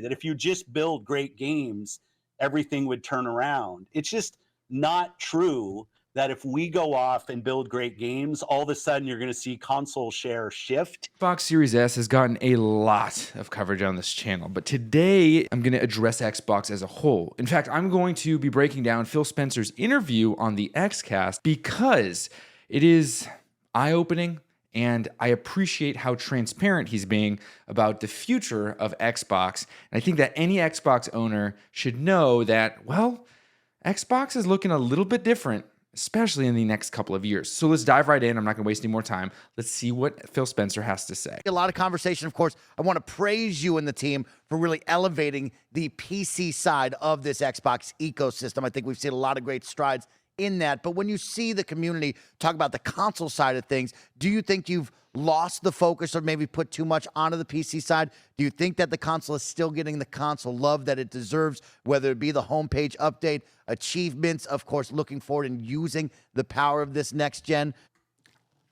that if you just build great games, everything would turn around. It's just not true that if we go off and build great games, all of a sudden you're going to see console share shift. Xbox Series S has gotten a lot of coverage on this channel, but today I'm going to address Xbox as a whole. In fact, I'm going to be breaking down Phil Spencer's interview on the XCast because it is eye-opening, and I appreciate how transparent he's being about the future of Xbox. And I think that any Xbox owner should know that, well, Xbox is looking a little bit different, especially in the next couple of years. So let's dive right in. I'm not going to waste any more time. Let's see what Phil Spencer has to say. A lot of conversation, of course. I want to praise you and the team for really elevating the PC side of this Xbox ecosystem. I think we've seen a lot of great strides in that. But when you see the community talk about the console side of things, do you think you've lost the focus or maybe put too much onto the PC side? Do you think that the console is still getting the console love that it deserves, whether it be the homepage update, achievements, of course, looking forward and using the power of this next gen?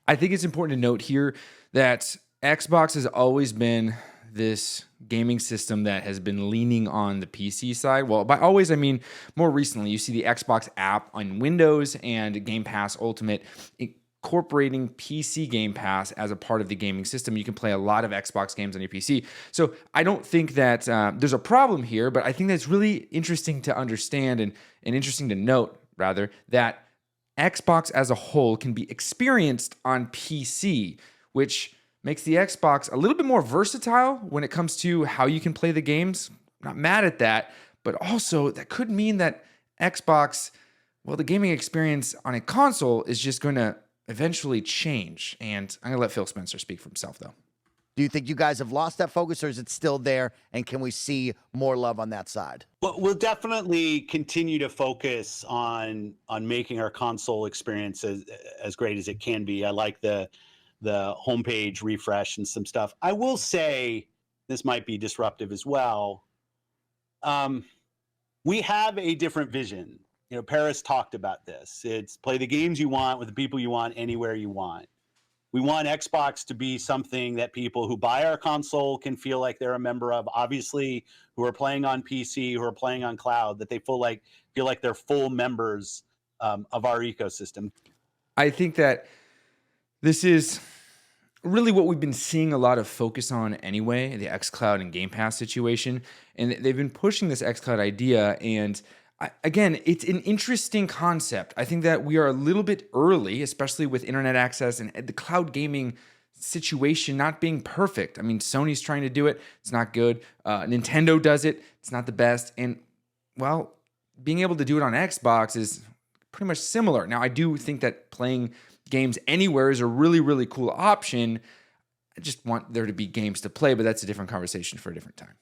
I think it's important to note here that Xbox has always been this gaming system that has been leaning on the PC side. Well, by always, I mean more recently. You see the Xbox app on Windows and Game Pass Ultimate incorporating PC Game Pass as a part of the gaming system. You can play a lot of Xbox games on your PC. So I don't think that there's a problem here, but I think that's really interesting to understand and interesting to note, rather, that Xbox as a whole can be experienced on PC, which makes the Xbox a little bit more versatile when it comes to how you can play the games. I'm not mad at that, but also that could mean that Xbox, well, the gaming experience on a console is just going to eventually change. And I'm going to let Phil Spencer speak for himself, though. Do you think you guys have lost that focus, or is it still there? And can we see more love on that side? Well, we'll definitely continue to focus on making our console experience as great as it can be. I like the homepage refresh and some stuff. I will say, this might be disruptive as well. We have a different vision. You know, Paris talked about this. It's play the games you want with the people you want, anywhere you want. We want Xbox to be something that people who buy our console can feel like they're a member of. Obviously, who are playing on PC, who are playing on cloud, that they feel like they're full members of our ecosystem. I think that this is really what we've been seeing a lot of focus on anyway, the xCloud and Game Pass situation. And they've been pushing this xCloud idea. And again, it's an interesting concept. I think that we are a little bit early, especially with internet access and the cloud gaming situation not being perfect. I mean, Sony's trying to do it. It's not good. Nintendo does it. It's not the best. And, well, being able to do it on Xbox is pretty much similar. Now, I do think that playing games anywhere is a really, really cool option. I just want there to be games to play, but that's a different conversation for a different time.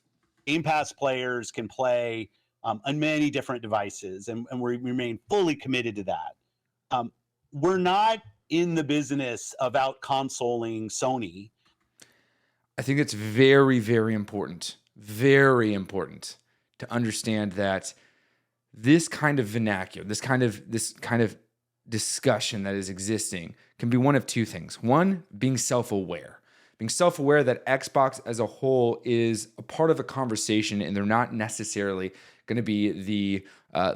Game Pass players can play on many different devices, and we remain fully committed to that. We're not in the business of out-consoling Sony. I think it's very, very important to understand that this kind of vernacular, this kind of discussion that is existing can be one of two things. One, being self-aware that Xbox as a whole is a part of a conversation and they're not necessarily going to be the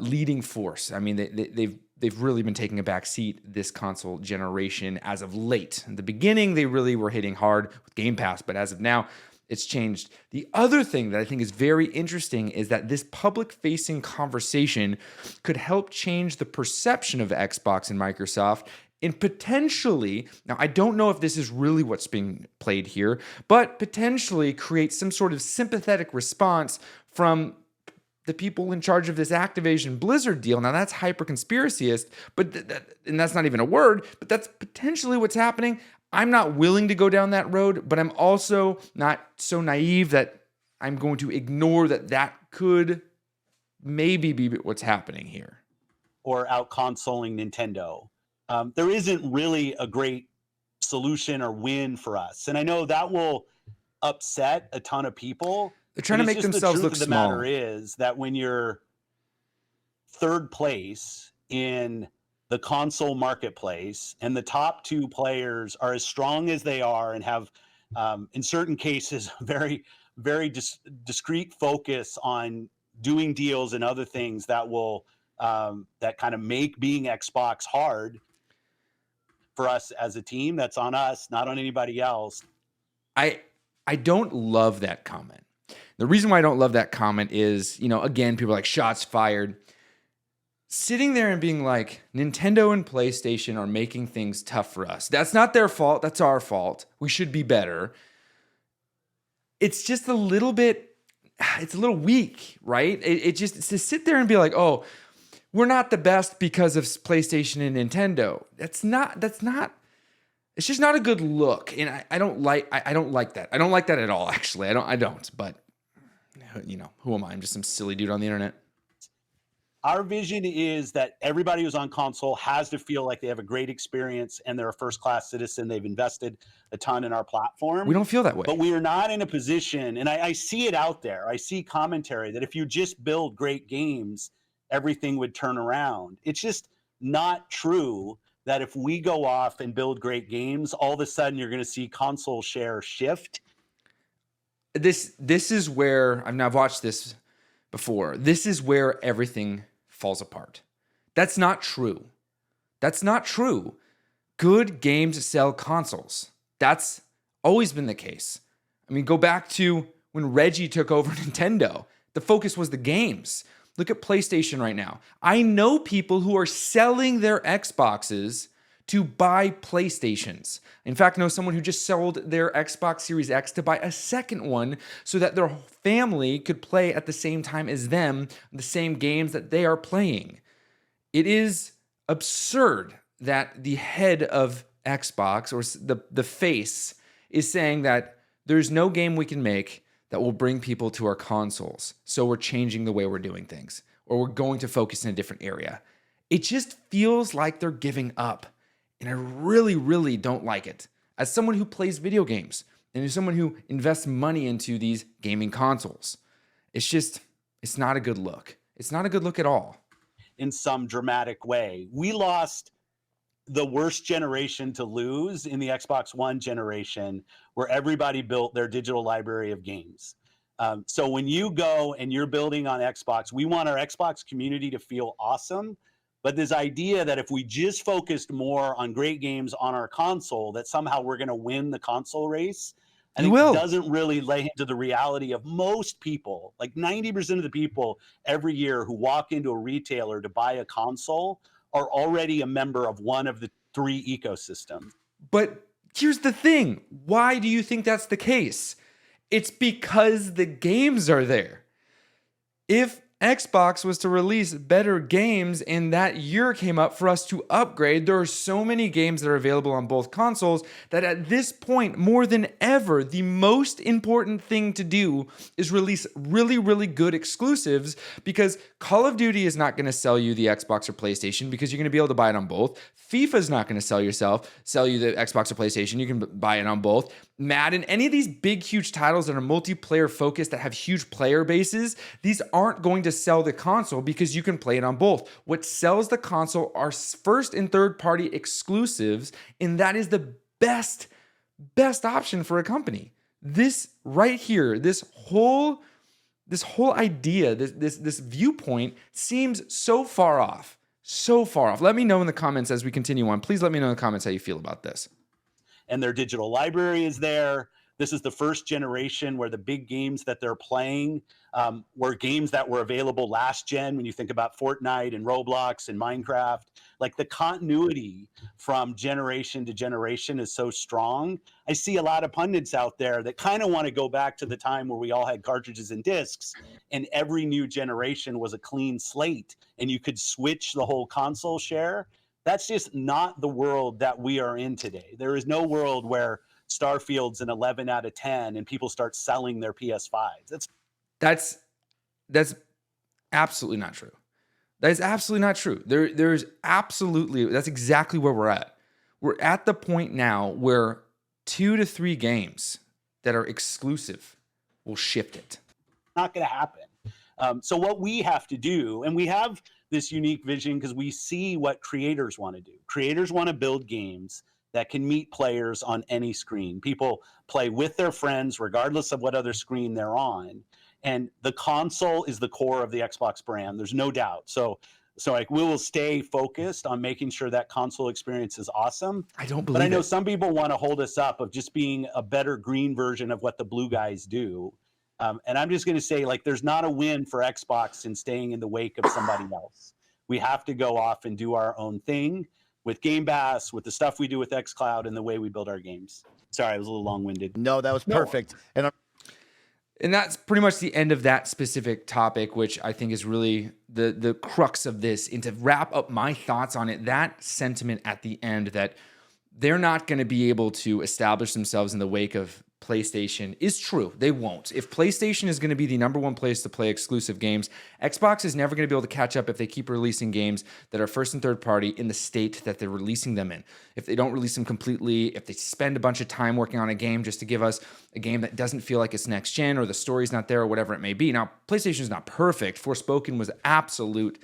leading force. I mean, they've really been taking a back seat this console generation as of late. In the beginning, they really were hitting hard with Game Pass, but as of now, it's changed. The other thing that I think is very interesting is that this public-facing conversation could help change the perception of Xbox and Microsoft and potentially, now I don't know if this is really what's being played here, but potentially create some sort of sympathetic response from the people in charge of this Activision Blizzard deal. Now that's hyper-conspiracyist, but and that's not even a word, but that's potentially what's happening. I'm not willing to go down that road, but I'm also not so naive that I'm going to ignore that could maybe be what's happening here. Or out-consoling Nintendo. There isn't really a great solution or win for us. And I know that will upset a ton of people. They're trying to make themselves look small. The matter is that when you're third place in the console marketplace and the top two players are as strong as they are and have, in certain cases, very very discrete focus on doing deals and other things that will that kind of make being Xbox hard for us as a team. That's on us, not on anybody else. I don't love that comment. The reason why I don't love that comment is, again, people are like, shots fired. Sitting there and being like, Nintendo and PlayStation are making things tough for us. That's not their fault. That's our fault. We should be better. It's just a little bit, it's a little weak, right? It just to sit there and be like, oh, we're not the best because of PlayStation and Nintendo. That's not, it's just not a good look. And I don't like that. I don't like that at all, actually. I don't, but who am I? I'm just some silly dude on the internet. Our vision is that everybody who's on console has to feel like they have a great experience and they're a first-class citizen. They've invested a ton in our platform. We don't feel that way. But we are not in a position, and I see it out there. I see commentary that if you just build great games, everything would turn around. It's just not true that if we go off and build great games, all of a sudden you're going to see console share shift. This is where, I've watched this before. This is where everything falls apart. That's not true. That's not true. Good games sell consoles. That's always been the case. I mean, go back to when Reggie took over Nintendo. The focus was the games. Look at PlayStation right now. I know people who are selling their Xboxes to buy PlayStations. In fact, I know someone who just sold their Xbox Series X to buy a second one so that their family could play at the same time as them the same games that they are playing. It is absurd that the head of Xbox, or the face, is saying that there's no game we can make that will bring people to our consoles. So we're changing the way we're doing things, or we're going to focus in a different area. It just feels like they're giving up. And I really, really don't like it. As someone who plays video games and as someone who invests money into these gaming consoles, it's not a good look. It's not a good look at all. In some dramatic way. We lost the worst generation to lose in the Xbox One generation, where everybody built their digital library of games. So when you go and you're building on Xbox, we want our Xbox community to feel awesome. But this idea that if we just focused more on great games on our console, that somehow we're going to win the console race, I think doesn't really lay into the reality of most people. Like 90% of the people every year who walk into a retailer to buy a console are already a member of one of the three ecosystems. But here's the thing. Why do you think that's the case? It's because the games are there. If Xbox was to release better games and that year came up for us to upgrade, there are so many games that are available on both consoles that at this point, more than ever, the most important thing to do is release really, really good exclusives, because Call of Duty is not going to sell you the Xbox or PlayStation because you're going to be able to buy it on both. FIFA is not going to sell you the Xbox or PlayStation. You can buy it on both. Madden, any of these big, huge titles that are multiplayer focused, that have huge player bases, these aren't going to sell the console because you can play it on both. What sells the console are first and third party exclusives, and that is the best option for a company. This right here, this whole idea, this viewpoint seems so far off. So far off. Let me know in the comments as we continue on. Please let me know in the comments how you feel about this. And their digital library is there. This is the first generation where the big games that they're playing were games that were available last gen. When you think about Fortnite and Roblox and Minecraft, like the continuity from generation to generation is so strong. I see a lot of pundits out there that kind of want to go back to the time where we all had cartridges and discs and every new generation was a clean slate and you could switch the whole console share. That's just not the world that we are in today. There is no world where Starfield's an 11 out of 10 and people start selling their PS5s. That's absolutely not true. That is absolutely not true. There's absolutely, that's exactly where we're at. We're at the point now where 2 to 3 games that are exclusive will shift it. Not going to happen. So what we have to do, and we have this unique vision because we see what creators want to do. Creators want to build games that can meet players on any screen. People play with their friends regardless of what other screen they're on. And the console is the core of the Xbox brand. There's no doubt. So like we will stay focused on making sure that console experience is awesome. I don't But I believe know it. some people want to hold us up of just being a better green version of what the blue guys do. And I'm just going to say, like, there's not a win for Xbox in staying in the wake of somebody else. We have to go off and do our own thing with Game Pass, with the stuff we do with xCloud, and the way we build our games. Sorry, I was a little long-winded. No, that was perfect. And that's pretty much the end of that specific topic, which I think is really the crux of this. And to wrap up my thoughts on it, that sentiment at the end that they're not going to be able to establish themselves in the wake of PlayStation is true. They won't. If PlayStation is going to be the number one place to play exclusive games, Xbox is never going to be able to catch up if they keep releasing games that are first and third party in the state that they're releasing them in. If they don't release them completely, if they spend a bunch of time working on a game just to give us a game that doesn't feel like it's next gen or the story's not there or whatever it may be. Now, PlayStation is not perfect. Forspoken was absolute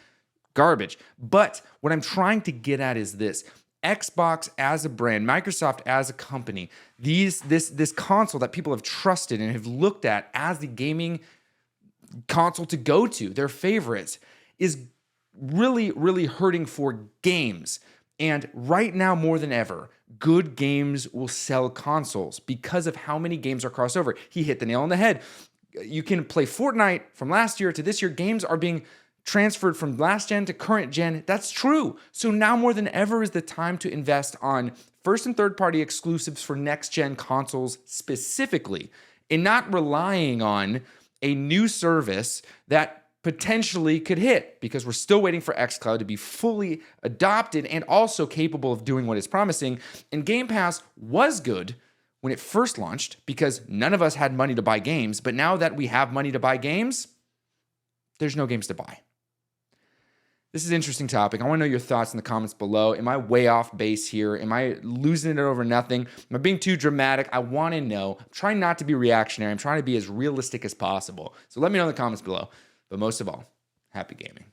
garbage. But what I'm trying to get at is this. Xbox as a brand, Microsoft as a company, this console that people have trusted and have looked at as the gaming console to go to, their favorites, is really, really hurting for games. And right now, more than ever, good games will sell consoles because of how many games are crossed over. He hit the nail on the head. You can play Fortnite from last year to this year. Games are being transferred from last gen to current gen. That's true. So now more than ever is the time to invest on first and third party exclusives for next gen consoles specifically, and not relying on a new service that potentially could hit, because we're still waiting for xCloud to be fully adopted and also capable of doing what it's promising. And Game Pass was good when it first launched because none of us had money to buy games. But now that we have money to buy games, there's no games to buy. This is an interesting topic. I want to know your thoughts in the comments below. Am I way off base here? Am I losing it over nothing? Am I being too dramatic? I want to know. I'm trying not to be reactionary. I'm trying to be as realistic as possible. So let me know in the comments below. But most of all, happy gaming.